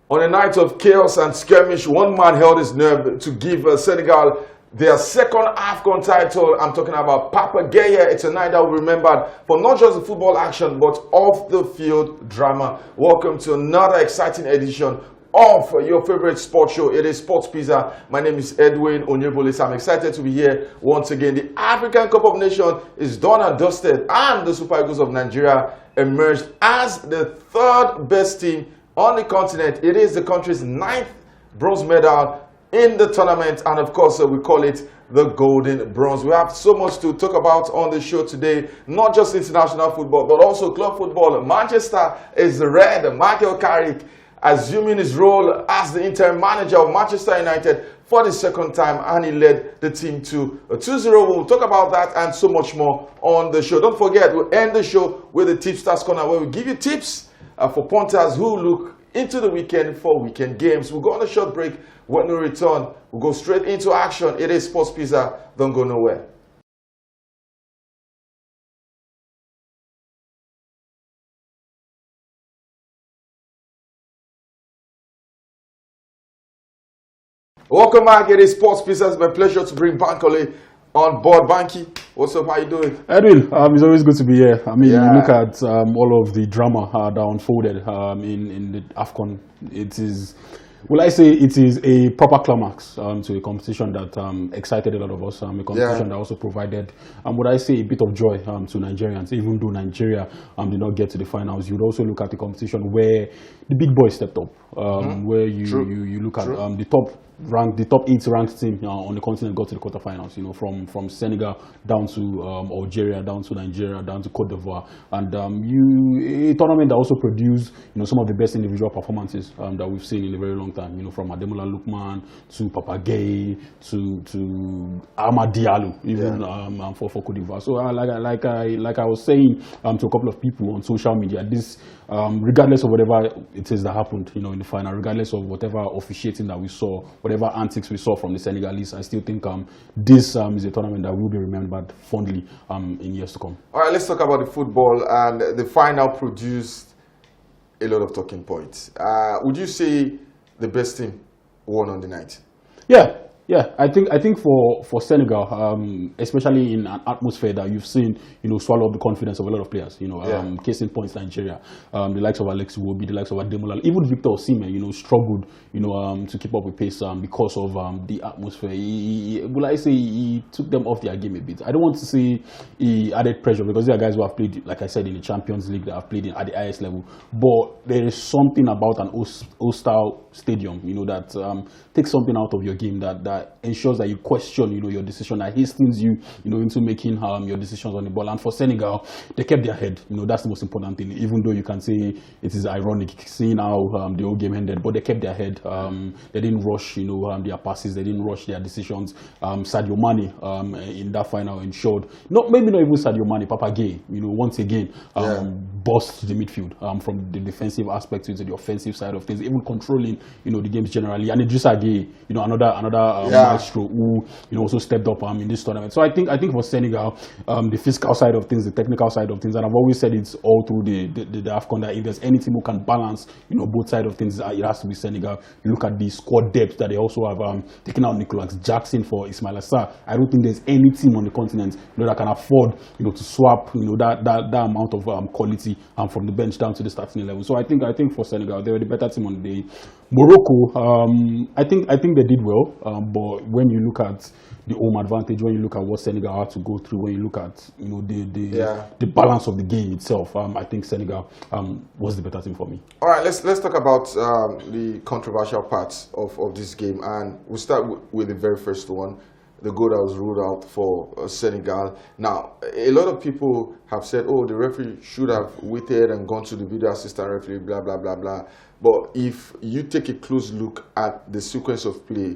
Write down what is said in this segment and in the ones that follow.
On a night of chaos and skirmish, one man held his nerve to give Senegal their second AFCON title. I'm talking about Papa Gueye. It's a night that we remembered for not just the football action, but off-the-field drama. Welcome to another exciting edition of your favorite sports show. It is Sports Pizza. My name is Edwin Onyebolis. I'm excited to be here once again. The African Cup of Nations is done and dusted, and the Super Eagles of Nigeria emerged as the third best team on the continent. It is the country's 9th bronze medal in the tournament, and of course we call it the Golden Bronze. We have so much to talk about on the show today, not just international football, but also club football. Manchester is red. Michael Carrick assuming his role as the interim manager of Manchester United for the second time, and he led the team to a 2-0. We'll talk about that and so much more on the show. Don't forget, we'll end the show with the Tipsters Corner, where we give you tips for punters who look into the weekend for weekend games. We'll go on a short break. When we return, we'll go straight into action. It is Sports Pizza. Don't go nowhere. Welcome back. It is Sports Pizza. It's my pleasure to bring Bankole on board. Banky, what's up? How you doing? Edwin, it's always good to be here. I mean, you look at all of the drama that unfolded in the AFCON. It is, well, I say it is a proper climax to a competition that excited a lot of us. A competition that also provided, would I say, a bit of joy to Nigerians. Even though Nigeria did not get to the finals, you'd also look at the competition where the big boys stepped up. Where you look at the top 8 ranked team on the continent got to the quarterfinals. You know, from Senegal down to Algeria, down to Nigeria, down to Cote d'Ivoire, and a tournament that also produced some of the best individual performances that we've seen in a very long time. You know, from Ademola Lookman to Papa Gueye to Amad Diallo, even for Cote d'Ivoire. So like I was saying to a couple of people on social media, this regardless of whatever it is that happened, in the final, regardless of whatever officiating that we saw, whatever antics we saw from the Senegalese, I still think this is a tournament that will be remembered fondly in years to come. All right, let's talk about the football. And the final produced a lot of talking points. Would you say the best team won on the night? Yeah, I think for Senegal, especially in an atmosphere that you've seen, swallow up the confidence of a lot of players. Case in point, Nigeria, the likes of Alex Iwobi, the likes of Ademola, even Victor Osimhen, struggled, to keep up with pace because of the atmosphere. He took them off their game a bit. I don't want to say he added pressure, because there are guys who have played, like I said, in the Champions League, that have played at the highest level. But there is something about an hostile stadium, that takes something out of your game that ensures that you question, your decision, that hastens you, into making your decisions on the ball. And for Senegal, they kept their head. That's the most important thing. Even though you can say it is ironic seeing how the whole game ended, but they kept their head. They didn't rush, their passes. They didn't rush their decisions. Sadio Mane in that final ensured, maybe not even Sadio Mane, Papa Gueye, once again burst the midfield from the defensive aspect to the offensive side of things, even controlling, the games generally. And Idrissa Gueye, another maestro who also stepped up in this tournament. So I think for Senegal, the physical side of things, the technical side of things, and I've always said it's all through the AFCON that if there's any team who can balance both sides of things, it has to be Senegal. You look at the squad depth that they also have taken out Nicolas Jackson for Ismaila Sarr. I don't think there's any team on the continent that can afford to swap that amount of quality from the bench down to the starting level. So I think for Senegal, they were the better team on the day. Morocco, I think they did well, but when you look at the home advantage, when you look at what Senegal had to go through, when you look at the balance of the game itself, I think Senegal was the better team for me. All right, let's talk about the controversial parts of this game, and we'll start with the very first one, the goal that was ruled out for Senegal. Now, a lot of people have said, oh, the referee should have waited and gone to the video assistant referee, blah, blah, blah, blah. But if you take a close look at the sequence of play,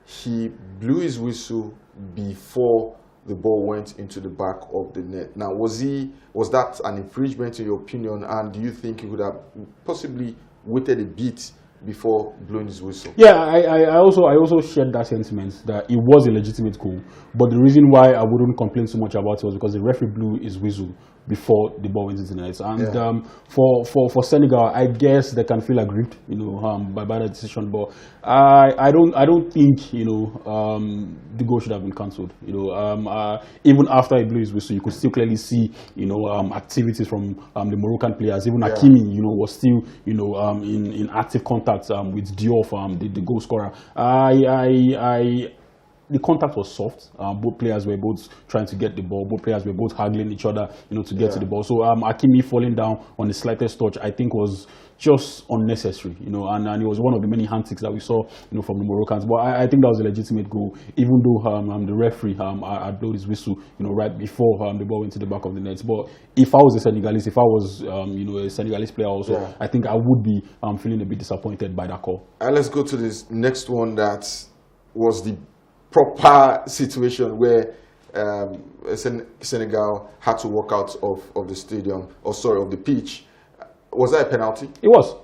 he blew his whistle before the ball went into the back of the net. Now, was that an infringement in your opinion? And do you think he would have possibly waited a bit before blowing his whistle? Yeah, I also shared that sentiment that it was a legitimate goal. But the reason why I wouldn't complain so much about it was because the referee blew his whistle before the ball went into the net. And for Senegal, I guess they can feel aggrieved, by that decision. But I don't think the goal should have been cancelled. Even after he blew his whistle, you could still clearly see activities from the Moroccan players. Even Hakimi, was still in active contact with Diouf, the goal scorer. The contact was soft. Both players were both trying to get the ball. Both players were both haggling each other, to get to the ball. So Hakimi falling down on the slightest touch, I think, was just unnecessary, and it was one of the many antics that we saw, from the Moroccans. But I think that was a legitimate goal, even though the referee had blown his whistle, right before the ball went to the back of the net. But if I was a Senegalese, if I was, a Senegalese player also, I think I would be feeling a bit disappointed by that call. Let's go to this next one that was the proper situation where Senegal had to walk out of the stadium, of the pitch. Was that a penalty? It was.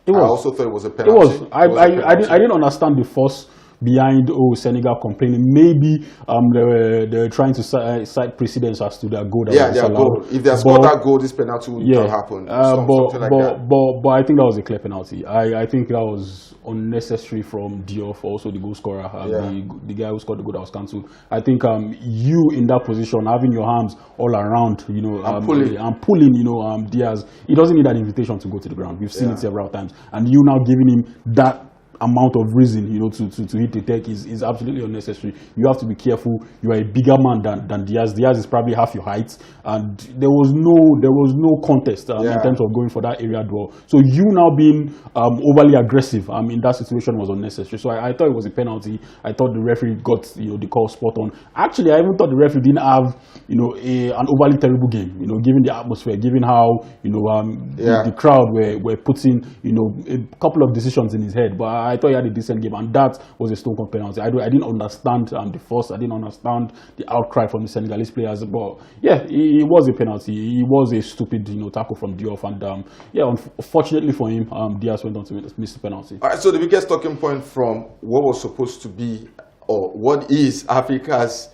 I also thought it was a penalty. It was. I didn't understand the force behind Senegal complaining. Maybe they're trying to cite precedence as to their goal. Their goal. If they scored that goal, this penalty would have happened. But I think that was a clear penalty. I think that was unnecessary from Diouf, also the goal scorer, the guy who scored the goal that was cancelled. I think you in that position, having your arms all around, and pulling, Diaz, he doesn't need that invitation to go to the ground. We've seen it several times, and you now giving him that amount of reason, to hit the deck is absolutely unnecessary. You have to be careful. You are a bigger man than Diaz. Diaz is probably half your height, and there was no contest in terms of going for that area draw. So you now being overly aggressive in that situation was unnecessary. So I thought it was a penalty. I thought the referee got the call spot on. Actually, I even thought the referee didn't have an overly terrible game. Given the atmosphere, given how the crowd were putting a couple of decisions in his head, but I thought he had a decent game, and that was a stone cold penalty. I didn't understand the force. I didn't understand the outcry from the Senegalese players. But it was a penalty. It was a stupid tackle from Diouf, and unfortunately for him, Diaz went on to miss the penalty. All right. So the biggest talking point from what was supposed to be, or what is Africa's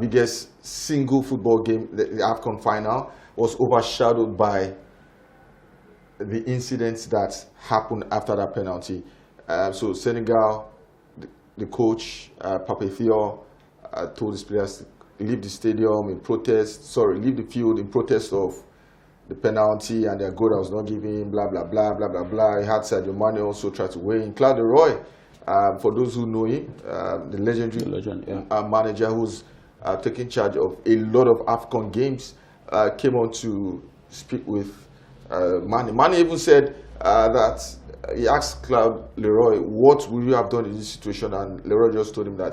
biggest single football game, the AFCON final, was overshadowed by the incidents that happened after that penalty. So Senegal, the coach, Pape Theo, told his players to leave the stadium in protest, leave the field in protest of the penalty and their goal that was not given, blah, blah, blah, blah, blah, blah. He had Sadio Mane also try to weigh in. Claude Leroy, for those who know him, the legendary manager who's taking charge of a lot of AFCON games, came on to speak with Mane. Mane even said that he asked Claude Leroy, what would you have done in this situation? And Leroy just told him that,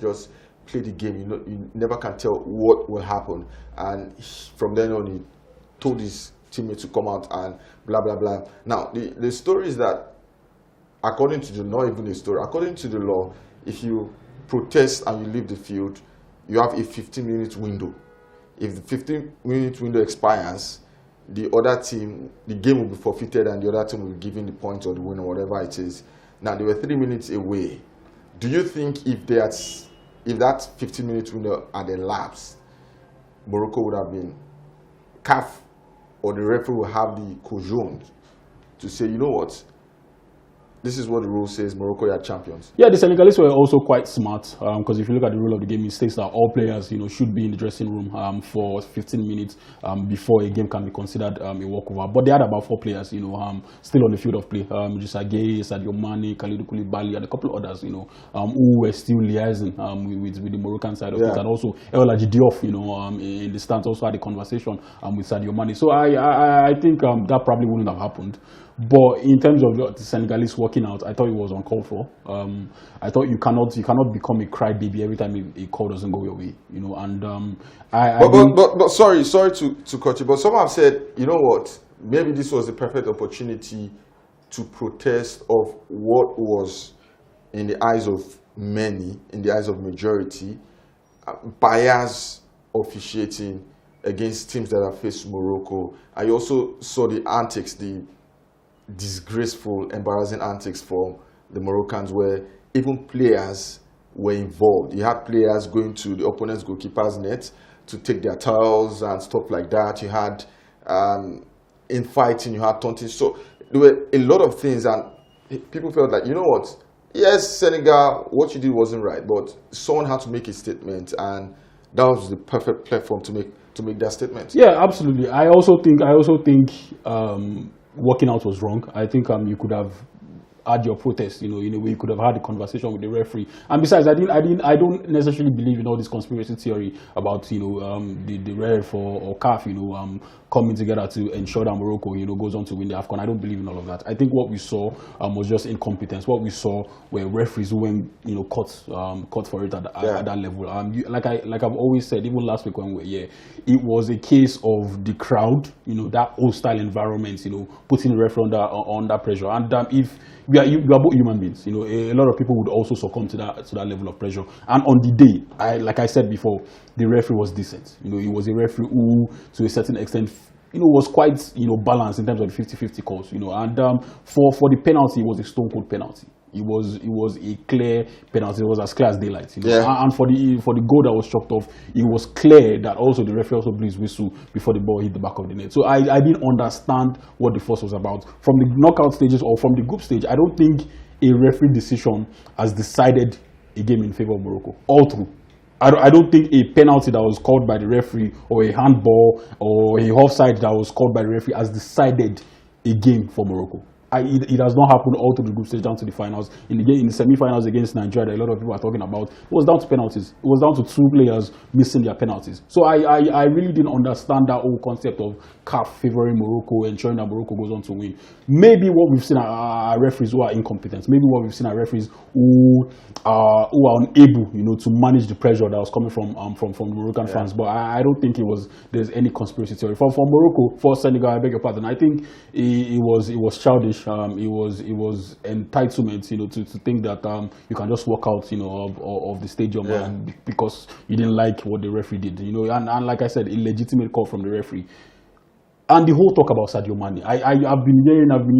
just play the game. You never can tell what will happen. And from then on, he told his teammates to come out and blah, blah, blah. Now, the story is that, according to not even the story, according to the law, if you protest and you leave the field, you have a 15-minute window. If the 15-minute window expires, the other team, the game will be forfeited and the other team will be given the point or the win or whatever it is. Now, they were 3 minutes away. Do you think if that 15-minute window had elapsed, Morocco would have been, CAF or the referee will have the caution to say, you know what, this is what the rule says, Morocco are champions? Yeah, the Senegalese were also quite smart, because if you look at the rule of the game, it states that all players, should be in the dressing room for 15 minutes before a game can be considered a walkover. But they had about 4 players, still on the field of play. Gisage, Sadio Mane, Kalidou Koulibaly, and a couple of others, who were still liaising with the Moroccan side of things. And also El Hadji Diouf, in the stands also had a conversation with Sadio Mane. So I think that probably wouldn't have happened. But in terms of the Senegalese walking out, I thought it was uncalled for. I thought you cannot become a crybaby every time a call doesn't go your way, And but sorry to cut you. But some have said, you know what? Maybe this was the perfect opportunity to protest of what was, in the eyes of many, in the eyes of majority, bias officiating against teams that have faced Morocco. I also saw the antics, the disgraceful, embarrassing antics from the Moroccans, where even players were involved. You had players going to the opponent's goalkeeper's net to take their towels and stuff like that. You had in fighting, you had taunting. So there were a lot of things, and people felt like, you know what? Yes, Senegal, what you did wasn't right, but someone had to make a statement, and that was the perfect platform to make that statement. Yeah, absolutely. I also think working out was wrong. I think you could have had your protest, in a way you could have had a conversation with the referee. And besides, I don't necessarily believe in all this conspiracy theory about the ref or CAF coming together to ensure that Morocco goes on to win the AFCON. I don't believe in all of that. I think what we saw was just incompetence. What we saw were referees who went caught for it at that level. Like I've always said, even last week when we were here, it was a case of the crowd, that hostile environment, putting the referee under pressure. And if we are both human beings, a lot of people would also succumb to that level of pressure. And on the day, like I said before, the referee was decent. He was a referee who, to a certain extent, was quite balanced in terms of the 50-50 calls. And for the penalty, it was a stone cold penalty. It was a clear penalty. It was as clear as daylight. And for the goal that was chalked off, it was clear that also the referee also blew his whistle before the ball hit the back of the net. So I didn't understand what the fuss was about. From the knockout stages or from the group stage, I don't think a referee decision has decided a game in favor of Morocco all through. I don't think a penalty that was called by the referee or a handball or a offside that was called by the referee has decided a game for Morocco. It has not happened all through the group stage down to the finals. In the semi-finals against Nigeria, that a lot of people are talking about, it was down to penalties. It was down to two players missing their penalties. So I really didn't understand that whole concept of CAF favoring Morocco, ensuring that Morocco goes on to win. Maybe what we've seen are referees who are incompetent. Maybe what we've seen are referees who are unable, to manage the pressure that was coming from the Moroccan fans. But I don't think there's any conspiracy theory. For Morocco, for Senegal, I beg your pardon, I think it was childish. It was entitlement, to think that you can just walk out, of the stadium because you didn't like what the referee did, and like I said, illegitimate call from the referee. And the whole talk about Sadio Mane, I've been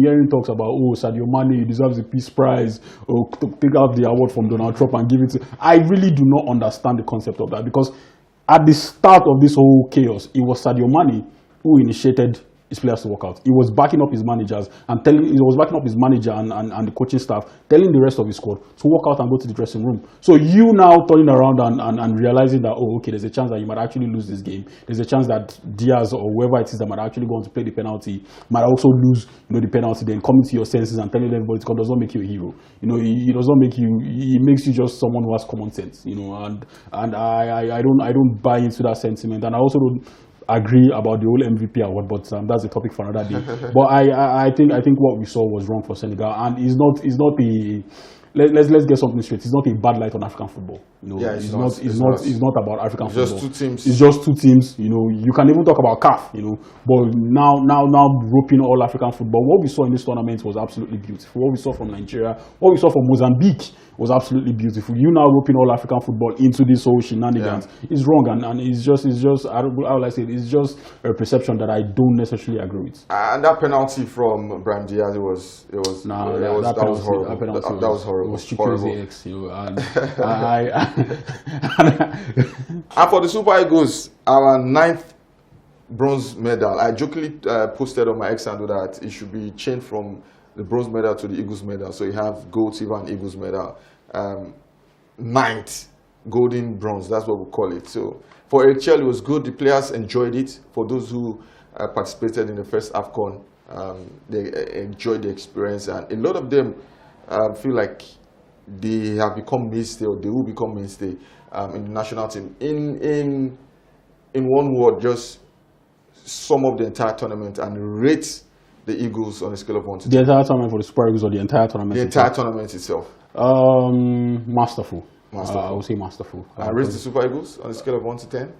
hearing talks about, Sadio Mane, he deserves a Peace Prize, or take out the award from Donald Trump and give it to. I really do not understand the concept of that, because at the start of this whole chaos, it was Sadio Mane who initiated his players to work out. He was backing up his managers and and the coaching staff, telling the rest of his squad to walk out and go to the dressing room. So you now turning around and realizing that, there's a chance that you might actually lose this game. There's a chance that Diaz or whoever it is that might actually go on to play the penalty might also lose, the penalty. Then coming to your senses and telling everybody it does not make you a hero. It does not make you. It makes you just someone who has common sense. And I don't buy into that sentiment, and I also don't agree about the whole MVP award, but that's a topic for another day. But I think what we saw was wrong for Senegal, and it's not a. Let's get something straight. It's not a bad light on African football. It's not about African football. Just two teams. It's just two teams. You can even talk about CAF. But now roping all African football. What we saw in this tournament was absolutely beautiful. What we saw from Nigeria, what we saw from Mozambique was absolutely beautiful. You now roping all African football into this whole shenanigans is wrong, and it's just how will I say it? It's just a perception that I don't necessarily agree with. And that penalty from Brahim Diaz, that was horrible. That was horrible. It was Chikwe's ex, and and for the Super Eagles, our 9th bronze medal. I jokingly posted on my X handle that it should be changed from the bronze medal to the Eagles medal. So you have gold, silver, and Eagles medal. 9th golden bronze. That's what we call it. So for HL, it was good. The players enjoyed it. For those who participated in the first AFCON, they enjoyed the experience, and a lot of them feel like they have become mainstay, or they will become mainstay in the national team. In one word, just sum up the entire tournament and rate the Eagles on a scale of 1 to 10. The entire tournament for the Super Eagles, or the entire tournament? The entire tournament itself. Masterful. I would say masterful. Rate the Super Eagles on a scale of 1 to 10?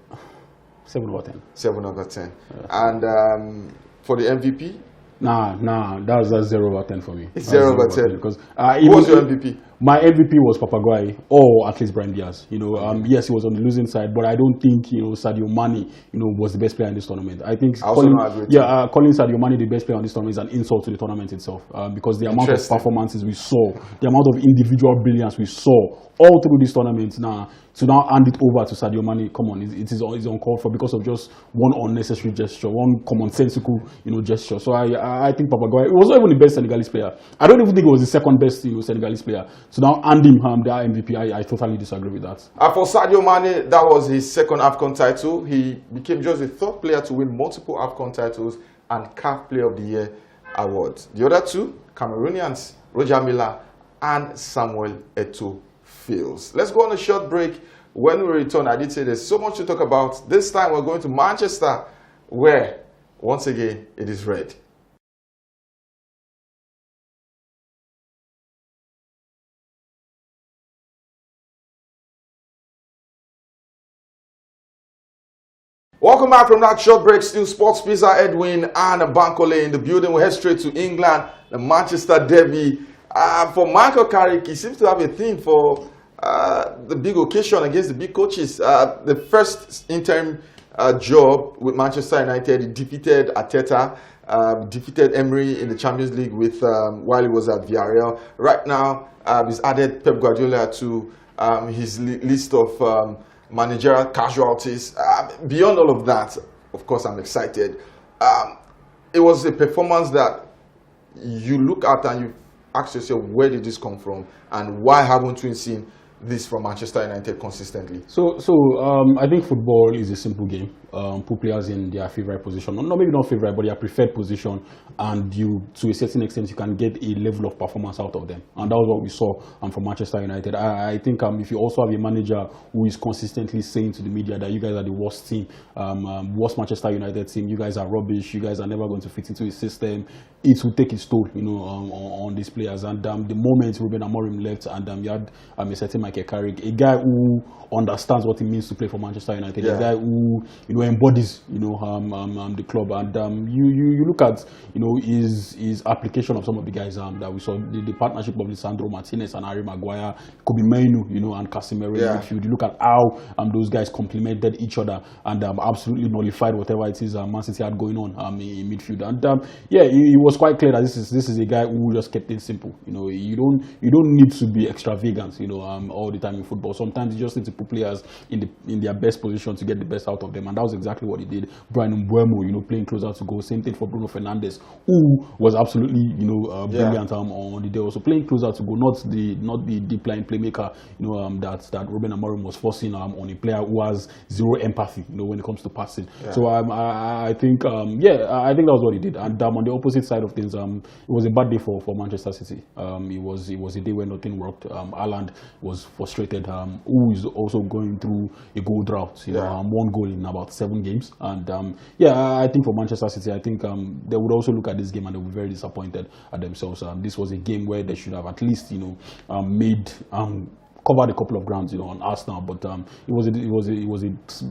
7 over 10. 7 over 10. And for the MVP? Nah, that's 0 over 10 for me. It's 0 over 10. Because who was your MVP? My MVP was Papagwai or at least Bryan Diaz. Yes, he was on the losing side, but I don't think Sadio Mane was the best player in this tournament. I think calling Sadio Mane the best player in this tournament is an insult to the tournament itself, because the amount of performances we saw, the amount of individual brilliance we saw all through this tournament now. To now hand it over to Sadio Mane, come on, it is uncalled for because of just one unnecessary gesture, one commonsensical, gesture. So I think Papagwai, it was not even the best Senegalese player. I don't even think it was the second best, Senegalese player. So now hand him the MVP, I totally disagree with that. For Sadio Mane, that was his second AFCON title. He became just the third player to win multiple AFCON titles and CAF Player of the Year awards. The other two, Cameroonians, Roger Milla and Samuel Eto'o. Let's go on a short break. When we return, I did say there's so much to talk about. This time we're going to Manchester, where once again it is red. Welcome back from that short break. Still Sports Pizza, Edwin and Bankole in the building. We'll head straight to England, the Manchester derby. For Michael Carrick, he seems to have a thing for the big occasion against the big coaches. The first interim job with Manchester United, he defeated Arteta, defeated Emery in the Champions League with while he was at Villarreal. Right now, he's added Pep Guardiola to his list of managerial casualties. Beyond all of that, of course, I'm excited. It was a performance that you look at and you ask yourself, where did this come from, and why haven't we seen this from Manchester United consistently? So I think football is a simple game. Put players in their favorite position, maybe not favorite, but their preferred position, and you, to a certain extent, you can get a level of performance out of them, and that was what we saw from Manchester United. I think if you also have a manager who is consistently saying to the media that you guys are the worst team, worst Manchester United team, you guys are rubbish, you guys are never going to fit into a system, it will take its toll, on these players. And the moment Ruben Amorim left, and you had a certain Michael Carrick, a guy who understands what it means to play for Manchester United, a guy who embodies the club, and you look at his application of some of the guys that we saw, the partnership of Lisandro Martinez and Harry Maguire, Kobe Mainoo, and Casemiro in midfield. You look at how those guys complemented each other and absolutely nullified whatever it is Man City had going on in midfield. And it was quite clear that this is a guy who just kept things simple. You don't need to be extravagant all the time in football. Sometimes you just need to put players in their best position to get the best out of them, and that was exactly what he did. Brian Mbeumo, playing closer to goal. Same thing for Bruno Fernandes, who was absolutely brilliant on the day, also playing closer to goal, not the deep line playmaker that Ruben Amorim was forcing on a player who has zero empathy when it comes to passing. So I think I think that was what he did. And on the opposite side of things, it was a bad day for Manchester City. It was a day where nothing worked. Haaland was frustrated, who is also going through a goal drought. One goal in about 7 games. And I think for Manchester City, I think they would also look at this game and they would be very disappointed at themselves. This was a game where they should have at least covered a couple of grounds on Arsenal, but it was a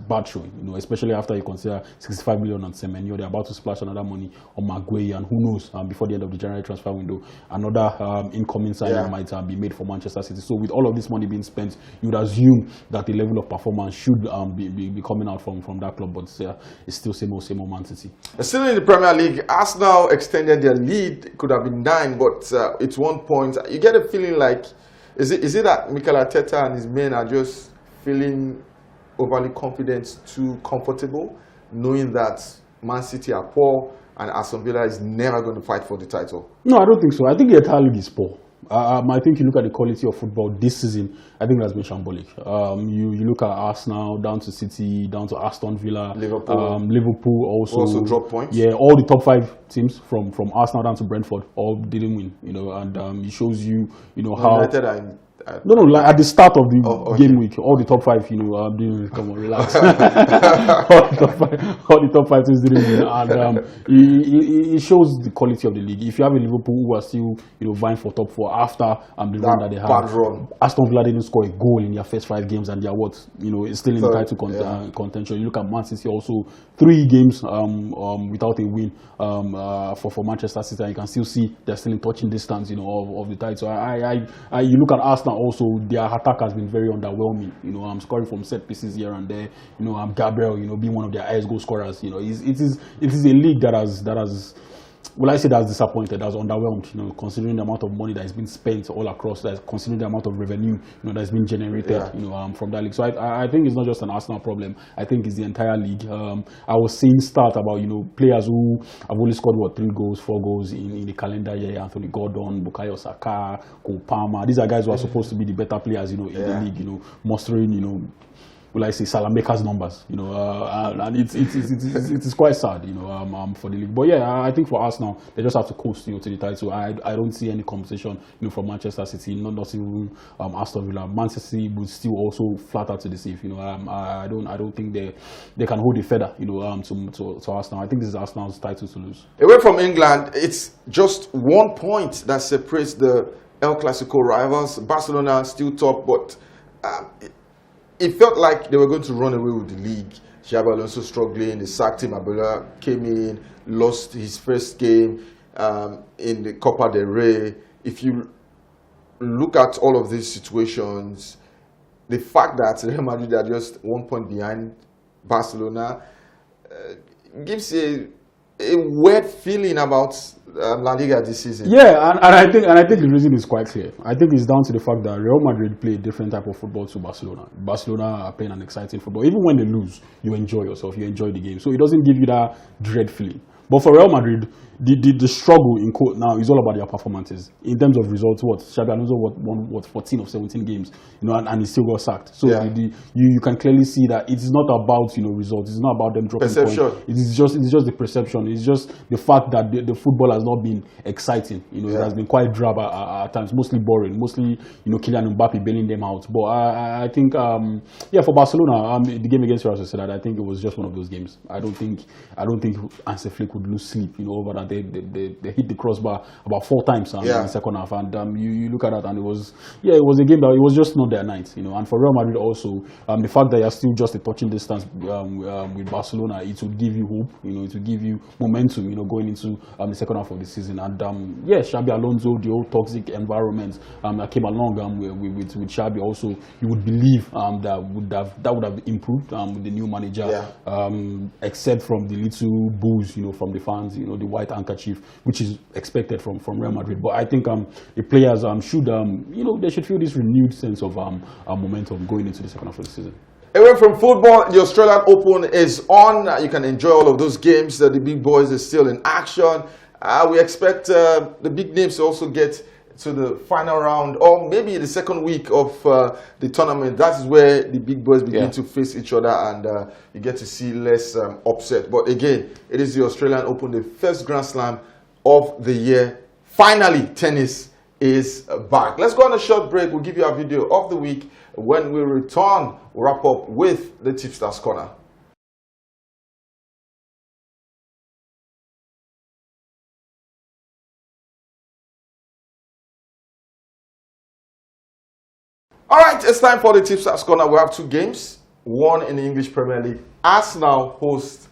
bad showing, especially after you consider 65 million on Semenyo. They're about to splash another money on Maguire, and who knows, before the end of the January transfer window, another incoming signing might be made for Manchester City. So with all of this money being spent, you would assume that the level of performance should be coming out from that club, but it's still same old Man City. Still in the Premier League, Arsenal extended their lead. It could have been 9, but it's 1 point. You get a feeling like, is it that Mikel Arteta and his men are just feeling overly confident, too comfortable, knowing that Man City are poor and Aston Villa is never going to fight for the title? No, I don't think so. I think the entire league is poor. I think you look at the quality of football this season, I think that's been shambolic. You look at Arsenal, down to City, down to Aston Villa, Liverpool also dropped points. Yeah, all the top 5 teams from Arsenal down to Brentford all didn't win. And it shows you how. United are No, like at the start of the game week, all the top 5, come on, relax. all the top 5 teams didn't win, and it shows the quality of the league. If you have a Liverpool who are still, vying for top 4 after the run that they had, Aston Villa didn't score a goal in their first 5 games, and they are it's still in the title contention. You look at Man City, also 3 games without a win for Manchester City, and you can still see they're still in touching distance, of the title. So you look at Arsenal. Arsenal also, their attack has been very underwhelming. You know, I'm scoring from set pieces here and there. You know, Gabriel, you know, being one of their highest goal scorers. You know, it is a league that has. Well, I say that's disappointed, that's underwhelmed, you know, considering the amount of money that has been spent all across, that considering the amount of revenue, you know, that's been generated, you know, from that league. So I think it's not just an Arsenal problem. I think it's the entire league. I was seeing stat about, you know, players who have only scored, 3 goals, 4 goals in the calendar year. Anthony Gordon, Bukayo Saka, Cole Palmer. These are guys who are supposed to be the better players, you know, in the league, you know, mustering, you know, will I say Salamaker's numbers, you know, and it's quite sad, you know, for the league. But yeah, I think for us now, they just have to coast, you know, to the title. I don't see any competition, you know, from Manchester City, not even Aston Villa. Manchester City would still also flat out to deceive, you know. I don't think they can hold a feather, you know, to Arsenal. I think this is Arsenal's title to lose. Away from England, it's just 1 point that separates the El Clasico rivals. Barcelona still top, but it felt like they were going to run away with the league. Xabi Alonso struggling, they sacked him. Abela came in, lost his first game in the Copa del Rey. If you look at all of these situations, the fact that Real Madrid are just 1 point behind Barcelona gives a weird feeling about La Liga this season. Yeah, and I think the reason is quite clear. I think it's down to the fact that Real Madrid play a different type of football to Barcelona. Barcelona are playing an exciting football. Even when they lose, you enjoy yourself, you enjoy the game. So it doesn't give you that dread feeling. But for Real Madrid, the struggle in quote now is all about their performances. In terms of results, Xabi Alonso won 14 of 17 games, you know, and he still got sacked. So you can clearly see that it's not about, you know, results. It's not about them dropping perception. Points. It's just the perception. It's just the fact that the football has not been exciting. You know, it has been quite drab at times, mostly boring, mostly, you know, Kylian Mbappe bailing them out. But I think for Barcelona, the game against Real Sociedad, I think it was just one of those games. I don't think Hansi Flick would lose sleep, you know, over that. They hit the crossbar about 4 times in the second half, and you look at that, and it was a game that it was just not their night, you know. And for Real Madrid also, the fact that you're still just a touching distance with Barcelona, it will give you hope, you know, it will give you momentum, you know, going into the second half of the season. And Xabi Alonso, the old toxic environment that came along with Xabi also, you would believe that would have improved with the new manager, except from the little boos, you know, from the fans, you know, the white handkerchief, which is expected from Real Madrid. But I think the players should, you know, they should feel this renewed sense of momentum going into the second half of the season. Away from football, the Australian Open is on. You can enjoy all of those games. The big boys are still in action. We expect the big names to also get to the final round, or maybe the second week of the tournament. That is where the big boys begin to face each other, and you get to see less upset. But again, it is the Australian Open, the first Grand Slam of the year. Finally, tennis is back. Let's go on a short break. We'll give you our video of the week. When we return, we'll wrap up with the Tipsters Corner. All right, it's time for the Tipsters Corner. We have 2 games, one in the English Premier League. Arsenal host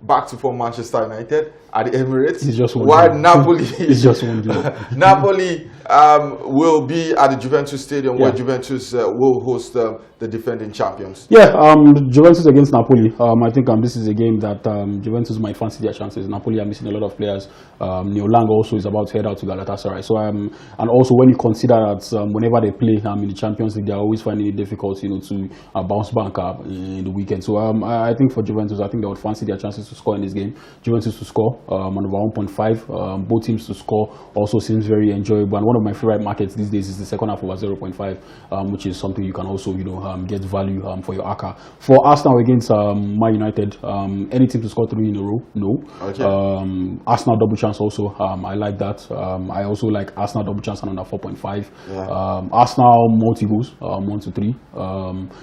back to form Manchester United at the Emirates. It's just one while game. Napoli, It's just one game. Napoli will be at the Juventus Stadium, where Juventus will host the defending champions. Yeah, Juventus against Napoli. I think this is a game that Juventus might fancy their chances. Napoli are missing a lot of players. Neil Lang also is about to head out to Galatasaray. So, and also when you consider that whenever they play in the Champions League, they are always finding it difficult, you know, to bounce back in the weekend. So, I think for Juventus, I think they would fancy their chances to score in this game. Juventus to score on over 1.5. Both teams to score also seems very enjoyable. And one of my favorite markets these days is the second half over 0.5, which is something you can also, you know, get value for your ACA. For Arsenal against Man United, any team to score 3 in a row, no. Okay. Arsenal double chance also, I like that. I also like Arsenal double chance and under 4.5. Arsenal multi goals, 1 to 3.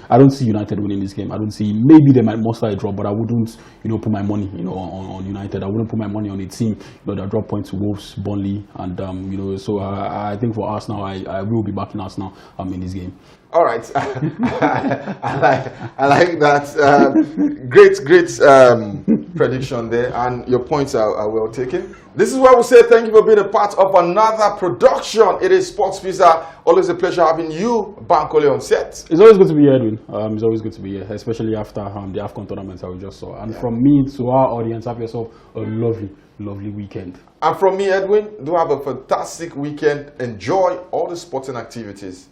I don't see United winning this game. I don't see, maybe they might muster a draw, but I wouldn't, you know, put my money, you know, on United. I wouldn't put my money on a team, you know, that drop points to Wolves, Burnley, and you know. So I think for Arsenal, I will be backing Arsenal in this game. All right, I like that. Great prediction there, and your points are well taken. This is where we say thank you for being a part of another production. It is Sports Visa. Always a pleasure having you, Bankole, on set. It's always good to be here, Edwin. It's always good to be here, especially after the AFCON tournament that we just saw. And from me to our audience, have yourself a lovely weekend. And from me, Edwin, do have a fantastic weekend. Enjoy all the sporting activities.